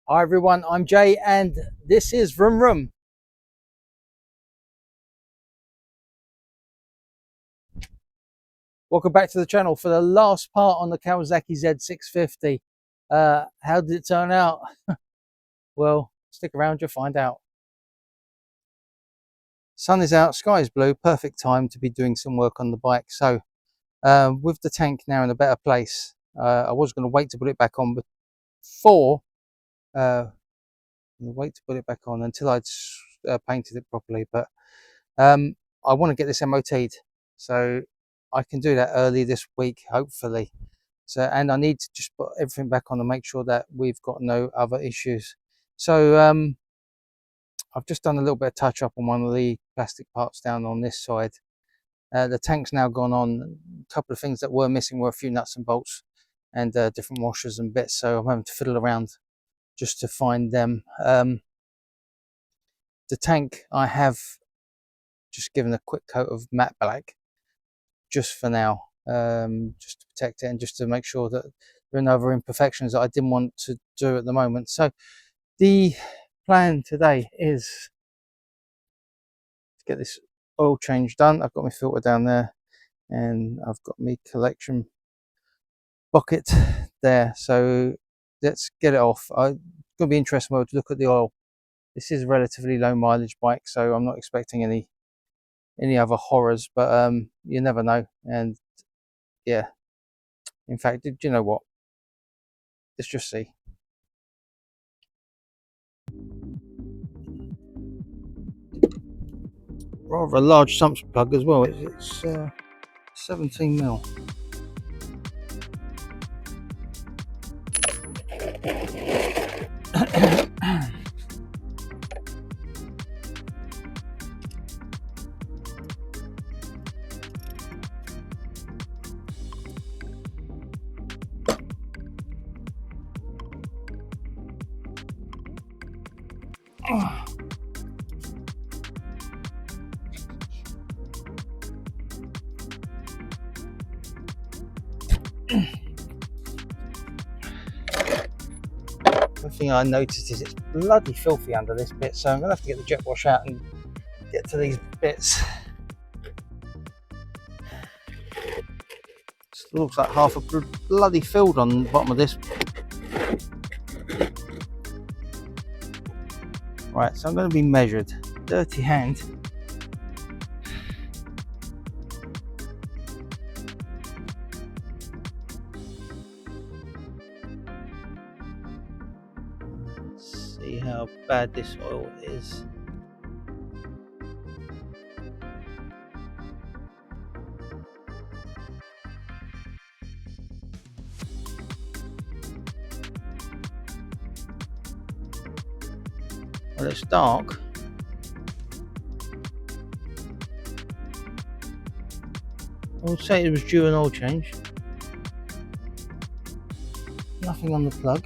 Hi everyone, I'm Jay and this is Vroom Vroom. Welcome back to the channel for the last part on the Kawasaki Z650. How did it turn out? Well, stick around, you'll find out. Sun is out, sky is blue, perfect time to be doing some work on the bike. So with the tank now in a better place, I was going to wait to put it back on before wait to put it back on until I'd painted it properly, but I want to get this MOT'd, so I can do that early this week, hopefully. So, and I need to just put everything back on and make sure that we've got no other issues. So I've just done a little bit of touch up on one of the plastic parts down on this side. The tank's now gone on. A couple of things that were missing were a few nuts and bolts and different washers and bits, so I'm having to fiddle around just to find them. The tank I have just given a quick coat of matte black just for now, just to protect it and just to make sure that there are no other imperfections that I didn't want to do at the moment. So the plan today is to get this oil change done. I've got my filter down there and I've got my collection bucket there, so let's get it off. I'm going to be interesting to look at the oil. This is a relatively low mileage bike, so I'm not expecting any other horrors, but you never know. And yeah, in fact, do you know what, let's just see. Rather a large sump plug as well. It's 17 mil. The thing I noticed is it's bloody filthy under this bit, so I'm gonna have to get the jet wash out and get to these bits. It looks like half a bloody field on the bottom of this. Right, so I'm going to be measured. Dirty hand. See how bad this oil is. Well, it's dark. I would say it was due an oil change. Nothing on the plug.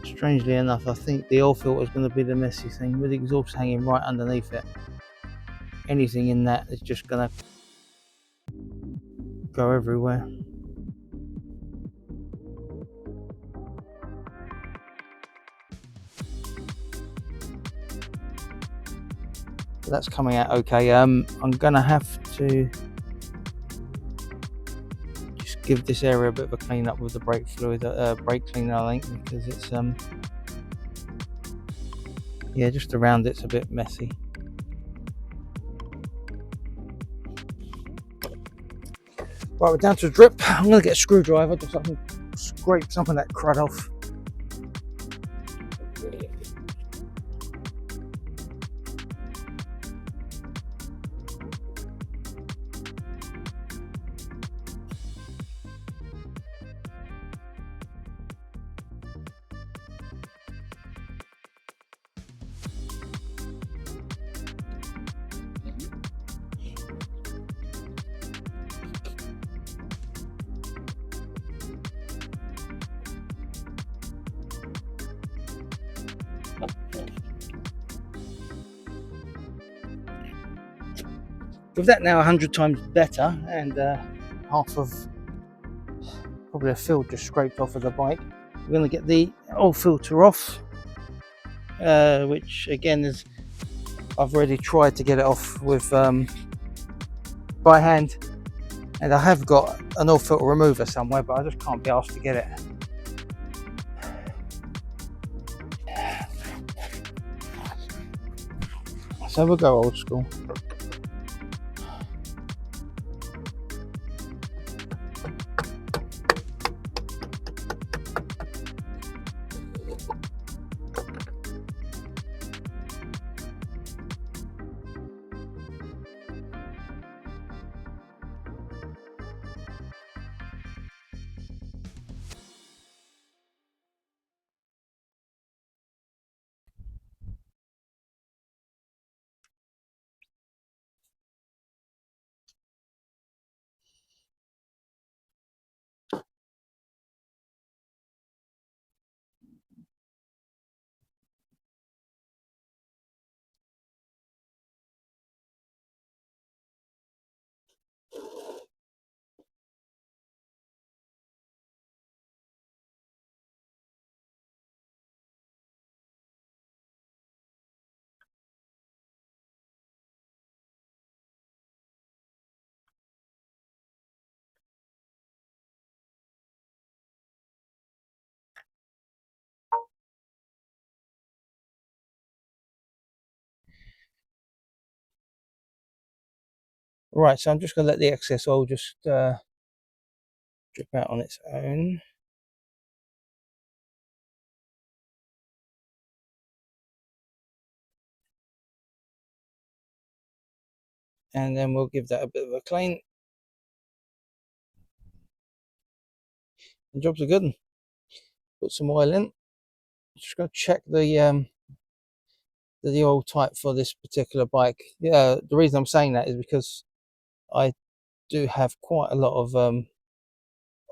Strangely enough, I think the oil filter is going to be the messy thing, with the exhaust hanging right underneath it. Anything in that is just going to go everywhere. So that's coming out okay. I'm going to have to just give this area a bit of a clean up with the brake fluid, brake cleaner, I think, because it's yeah, just around it's a bit messy. Right, we're down to a drip. I'm going to get a screwdriver just so I can scrape some of that crud off. with that now 100 times better, and half of probably a film just scraped off of the bike, we're going to get the oil filter off, which again is, I've already tried to get it off with by hand, and I have got an oil filter remover somewhere, but I just can't be asked to get it. So we'll go old school. Right, so I'm just going to let the excess oil just drip out on its own. And then we'll give that a bit of a clean. The job's a good one. Put some oil in. Just going to check the oil type for this particular bike. Yeah, the reason I'm saying that is because I do have quite a lot of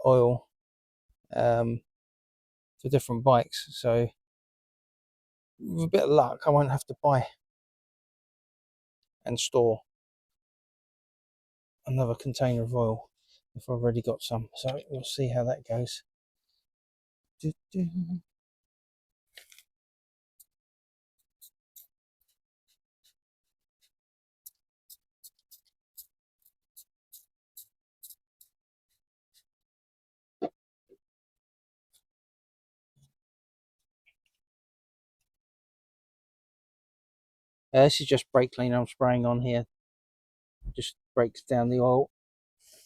oil for different bikes, so with a bit of luck I won't have to buy and store another container of oil if I've already got some. So we'll see how that goes. This is just brake cleaner I'm spraying on here. Just breaks down the oil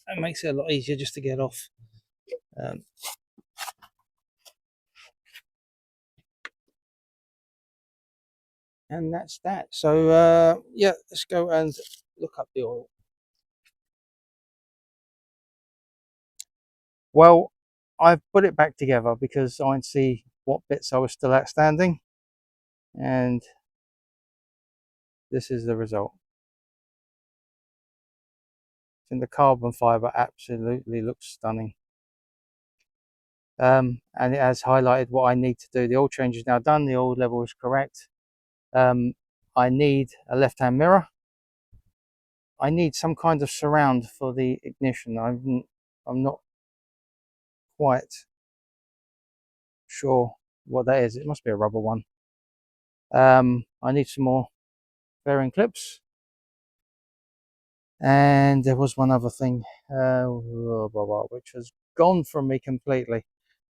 and makes it a lot easier just to get off. And that's that. So yeah, let's go and look up the oil. Well, I've put it back together because I want to see what bits I was still outstanding, and this is the result. And the carbon fiber absolutely looks stunning. And it has highlighted what I need to do. The oil change is now done, the oil level is correct. I need a left-hand mirror. I need some kind of surround for the ignition. I'm not quite sure what that is. It must be a rubber one. I need some more fairing clips, and there was one other thing which has gone from me completely.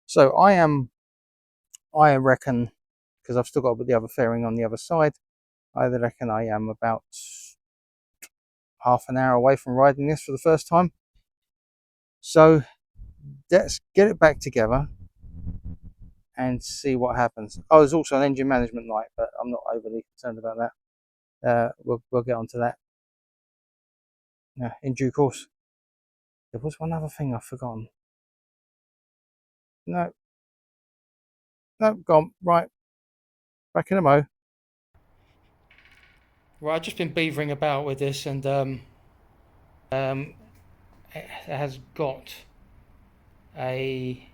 So I reckon, because I've still got the other fairing on the other side, I reckon I am about half an hour away from riding this for the first time. So let's get it back together and see what happens. Oh, there's also an engine management light, but I'm not overly concerned about that. We'll get onto that in due course. There was one other thing I've forgotten. No, gone. Right, back in a mo. Right, I've just been beavering about with this, and it has got a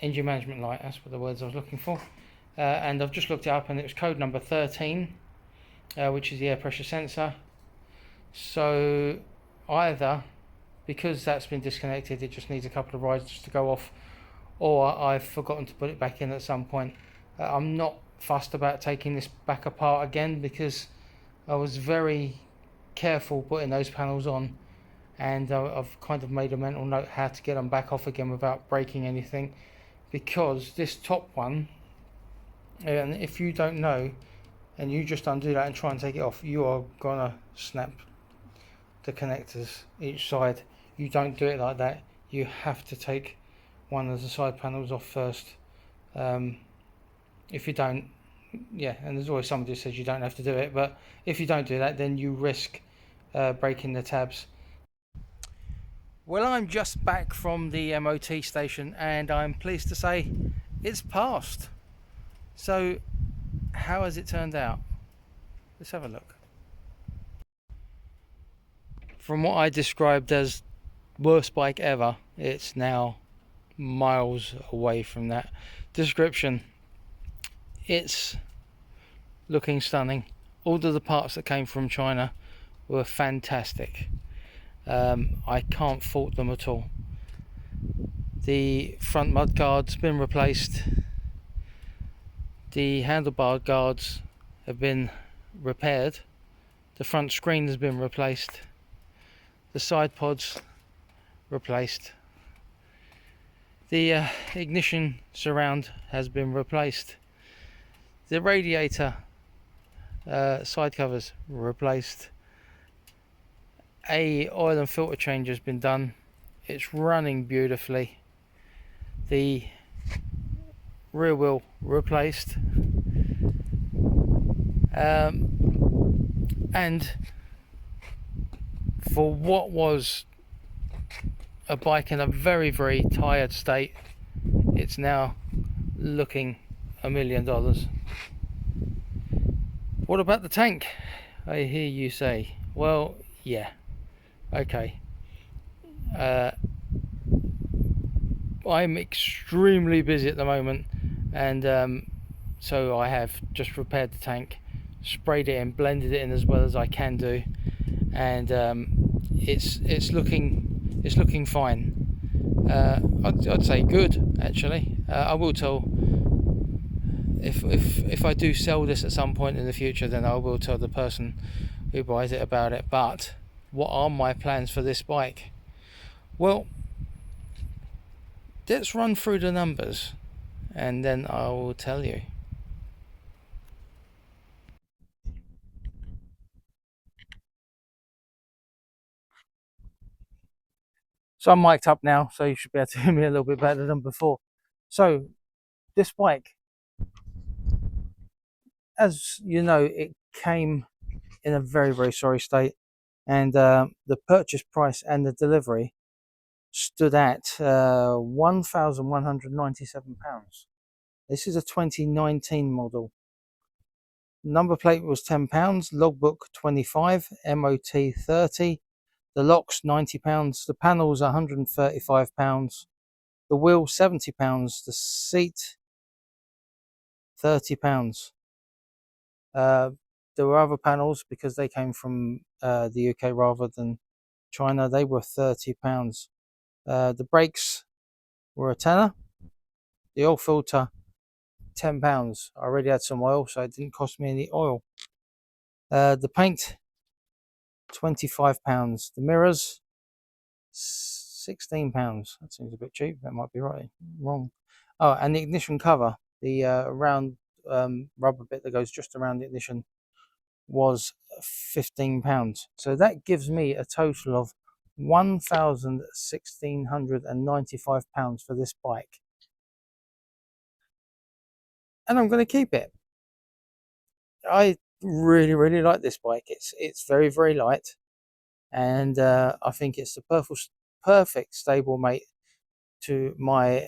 engine management light. That's what the words I was looking for. And I've just looked it up, and it was code number 13, which is the air pressure sensor. So either because that's been disconnected, it just needs a couple of rides just to go off, or I've forgotten to put it back in at some point. I'm not fussed about taking this back apart again because I was very careful putting those panels on, and I've kind of made a mental note how to get them back off again without breaking anything, because this top one, and if you don't know and you just undo that and try and take it off, you are gonna snap the connectors each side. You don't do it like that. You have to take one of the side panels off first. If you don't, yeah, and there's always somebody who says you don't have to do it, but if you don't do that, then you risk breaking the tabs. Well, I'm just back from the MOT station and I'm pleased to say it's passed. So how has it turned out? Let's have a look. From what I described as worst bike ever, it's now miles away from that description. It's looking stunning. All of the parts that came from China were fantastic. I can't fault them at all. The front mud guard's been replaced. The handlebar guards have been repaired. The front screen has been replaced. The side pods replaced. The ignition surround has been replaced. The radiator side covers replaced. A oil and filter change has been done. It's running beautifully. The rear wheel replaced. And for what was a bike in a very, very tired state, it's now looking $1 million. What about the tank? I hear you say. Well, yeah, okay. I'm extremely busy at the moment, and so I have just repaired the tank, sprayed it in, blended it in as well as I can do, and it's looking fine. I'd say good, actually. I will tell, if I do sell this at some point in the future, then I will tell the person who buys it about it. But what are my plans for this bike? Well, let's run through the numbers and then I will tell you. So I'm mic'd up now, so you should be able to hear me a little bit better than before. So this bike, as you know, it came in a very, very sorry state, and the purchase price and the delivery stood at £1,197. This is a 2019 model. Number plate was £10, logbook 25, MOT 30, the locks £90, the panels £135, the wheel £70, the seat £30. There were other panels because they came from the UK rather than China. They were £30. The brakes were a tenner. The oil filter £10. I already had some oil, so it didn't cost me any oil. The paint £25. The mirrors £16. That seems a bit cheap. That might be wrong. Oh, and the ignition cover, the round rubber bit that goes just around the ignition, was £15. So that gives me a total of £1,695 for this bike, and I'm going to keep it. I really, really like this bike. It's very, very light, and I think it's the perfect stable mate to my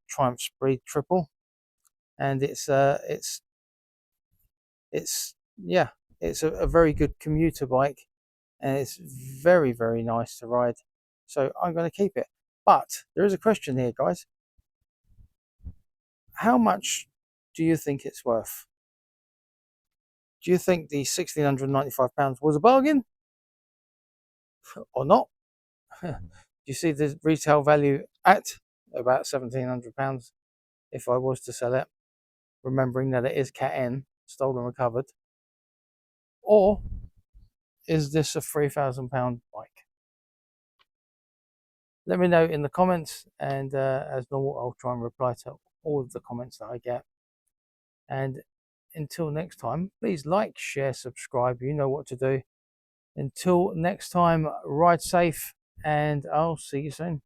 Triumph Speed Triple, and it's yeah, it's a very good commuter bike, and it's very, very nice to ride. So I'm going to keep it. But there is a question here, guys. How much do you think it's worth? Do you think the £1,695 was a bargain? or not. You see the retail value at about £1,700 if I was to sell it, remembering that it is Cat N, stolen recovered. Or is this a £3,000 bike? Let me know in the comments, and as normal, I'll try and reply to all of the comments that I get. And until next time, please like, share, subscribe. You know what to do. Until next time, ride safe, and I'll see you soon.